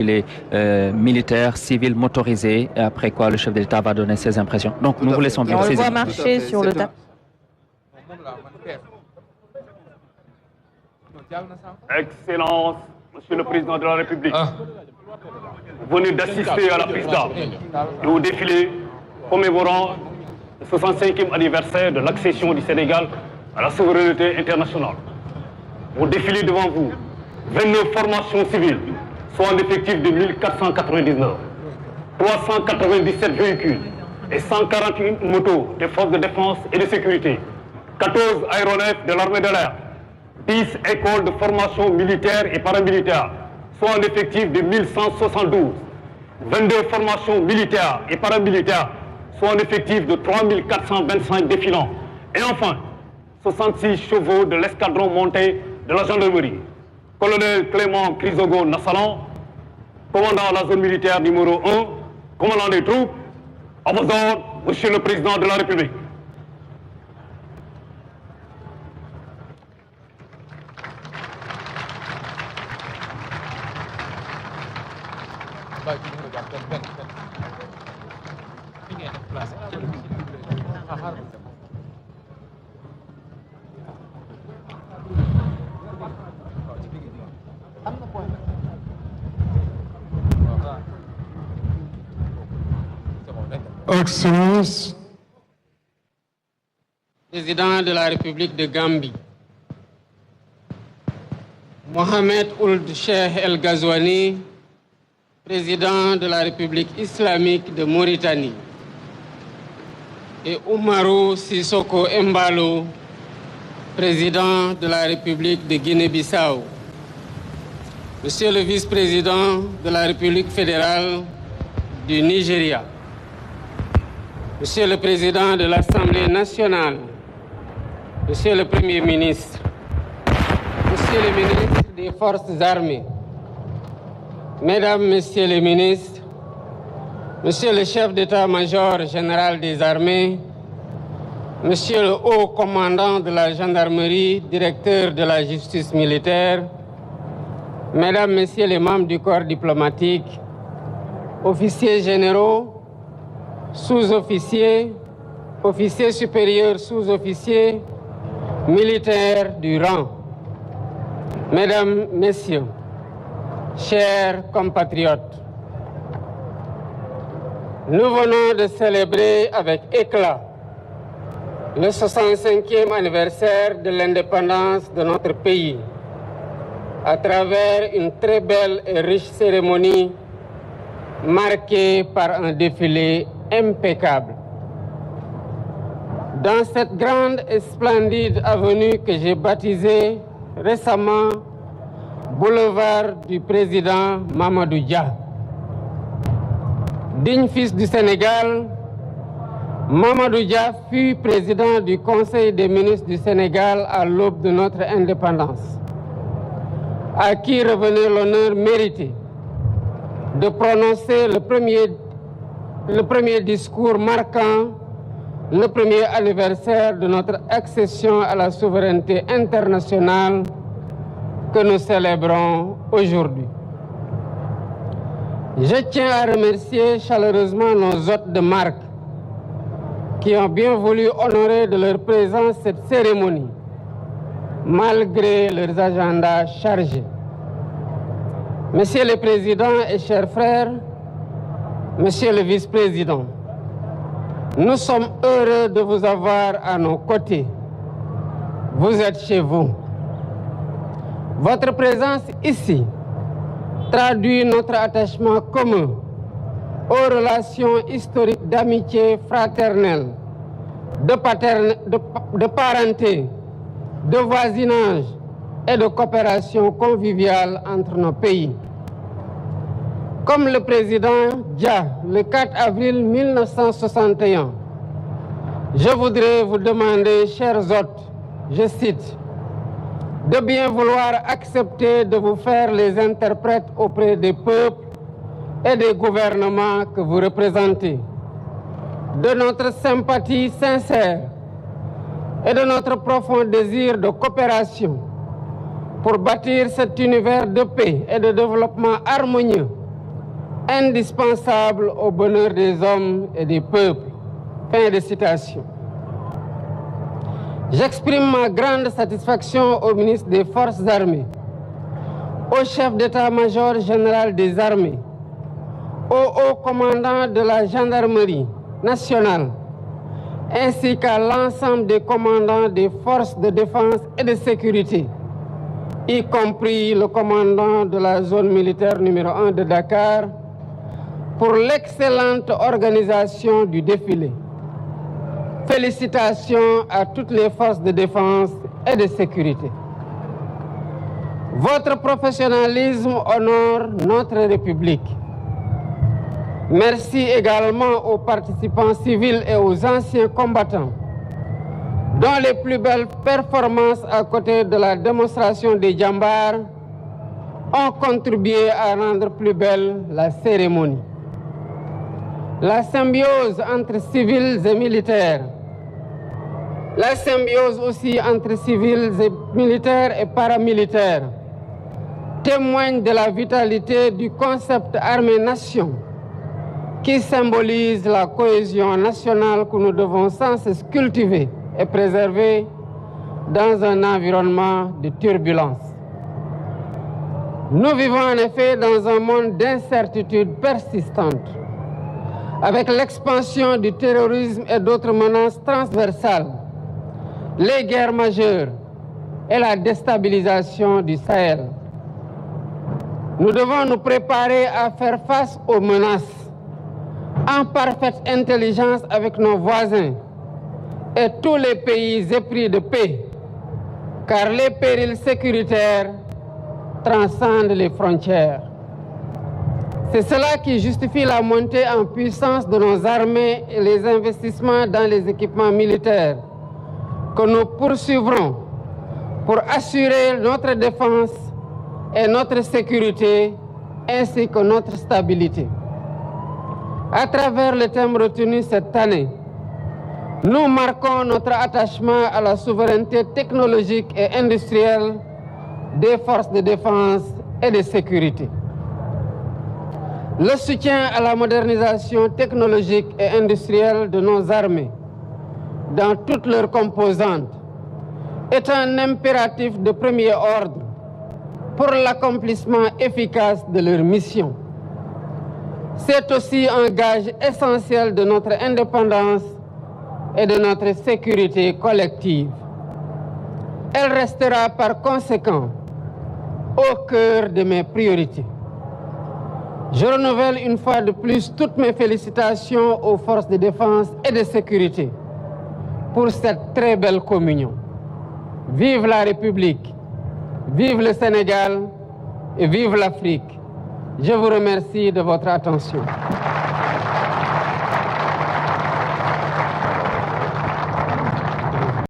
les militaires, civils, motorisés, après quoi le chef de l'État va donner ses impressions. Donc nous vous laissons bien. On le voit marcher sur le tapis. Excellence, Monsieur le Président de la République, vous venez d'assister à la prise d'armes et au défilé commémorant le 65e anniversaire de l'accession du Sénégal à la souveraineté internationale. Au défilé devant vous, 29 formations civiles, soit un effectif de 1499, 397 véhicules et 141 motos des forces de défense et de sécurité, 14 aéronefs de l'armée de l'air, 10 écoles de formation militaire et paramilitaire, soit un effectif de 1172, 22 formations militaires et paramilitaires, soit un effectif de 3425 défilants, et enfin 66 chevaux de l'escadron monté de la gendarmerie. Colonel Clément Crisogo Nassalan, commandant la zone militaire numéro 1, commandant des troupes, à vos ordres, Monsieur le Président de la République. Excellence, Président de la République de Gambie, Mohamed Ould Cheikh El Ghazouani, Président de la République islamique de Mauritanie, et Oumarou Sissoko Embalo, Président de la République de Guinée-Bissau, Monsieur le Vice-président de la République fédérale du Nigeria, Monsieur le Président de l'Assemblée nationale, Monsieur le Premier ministre, Monsieur le ministre des Forces armées, Mesdames, Messieurs les ministres, Monsieur le chef d'état-major général des armées, Monsieur le haut commandant de la gendarmerie, directeur de la justice militaire, Mesdames, Messieurs les membres du corps diplomatique, officiers généraux, sous-officiers, officiers supérieurs, sous-officiers, militaires du rang. Mesdames, Messieurs, chers compatriotes, nous venons de célébrer avec éclat le 65e anniversaire de l'indépendance de notre pays à travers une très belle et riche cérémonie marquée par un défilé impeccable. Dans cette grande et splendide avenue que j'ai baptisée récemment Boulevard du président Mamadou Dia. Digne fils du Sénégal, Mamadou Dia fut président du Conseil des ministres du Sénégal à l'aube de notre indépendance, à qui revenait l'honneur mérité de prononcer le premier discours marquant le premier anniversaire de notre accession à la souveraineté internationale que nous célébrons aujourd'hui. Je tiens à remercier chaleureusement nos hôtes de marque qui ont bien voulu honorer de leur présence cette cérémonie, malgré leurs agendas chargés. Messieurs les présidents et chers frères, Monsieur le vice-président, nous sommes heureux de vous avoir à nos côtés. Vous êtes chez vous. Votre présence ici traduit notre attachement commun aux relations historiques d'amitié fraternelle, de parenté, de voisinage et de coopération conviviale entre nos pays. Comme le président Dia, le 4 avril 1961, je voudrais vous demander, chers hôtes, je cite, de bien vouloir accepter de vous faire les interprètes auprès des peuples et des gouvernements que vous représentez, de notre sympathie sincère et de notre profond désir de coopération pour bâtir cet univers de paix et de développement harmonieux indispensable au bonheur des hommes et des peuples. Fin de citation. J'exprime ma grande satisfaction au ministre des Forces armées, au chef d'état-major général des armées, au haut commandant de la gendarmerie nationale, ainsi qu'à l'ensemble des commandants des forces de défense et de sécurité, y compris le commandant de la zone militaire numéro 1 de Dakar, pour l'excellente organisation du défilé. Félicitations à toutes les forces de défense et de sécurité. Votre professionnalisme honore notre République. Merci également aux participants civils et aux anciens combattants, dont les plus belles performances à côté de la démonstration des djambars ont contribué à rendre plus belle la cérémonie. La symbiose entre civils et militaires, la symbiose aussi entre civils et militaires et paramilitaires témoigne de la vitalité du concept armée-nation qui symbolise la cohésion nationale que nous devons sans cesse cultiver et préserver dans un environnement de turbulence. Nous vivons en effet dans un monde d'incertitude persistante, avec l'expansion du terrorisme et d'autres menaces transversales, les guerres majeures et la déstabilisation du Sahel. Nous devons nous préparer à faire face aux menaces en parfaite intelligence avec nos voisins et tous les pays épris de paix, car les périls sécuritaires transcendent les frontières. C'est cela qui justifie la montée en puissance de nos armées et les investissements dans les équipements militaires que nous poursuivrons pour assurer notre défense et notre sécurité ainsi que notre stabilité. À travers le thème retenu cette année, nous marquons notre attachement à la souveraineté technologique et industrielle des forces de défense et de sécurité. Le soutien à la modernisation technologique et industrielle de nos armées, dans toutes leurs composantes, est un impératif de premier ordre pour l'accomplissement efficace de leur mission. C'est aussi un gage essentiel de notre indépendance et de notre sécurité collective. Elle restera par conséquent au cœur de mes priorités. Je renouvelle une fois de plus toutes mes félicitations aux forces de défense et de sécurité pour cette très belle communion. Vive la République, vive le Sénégal et vive l'Afrique. Je vous remercie de votre attention.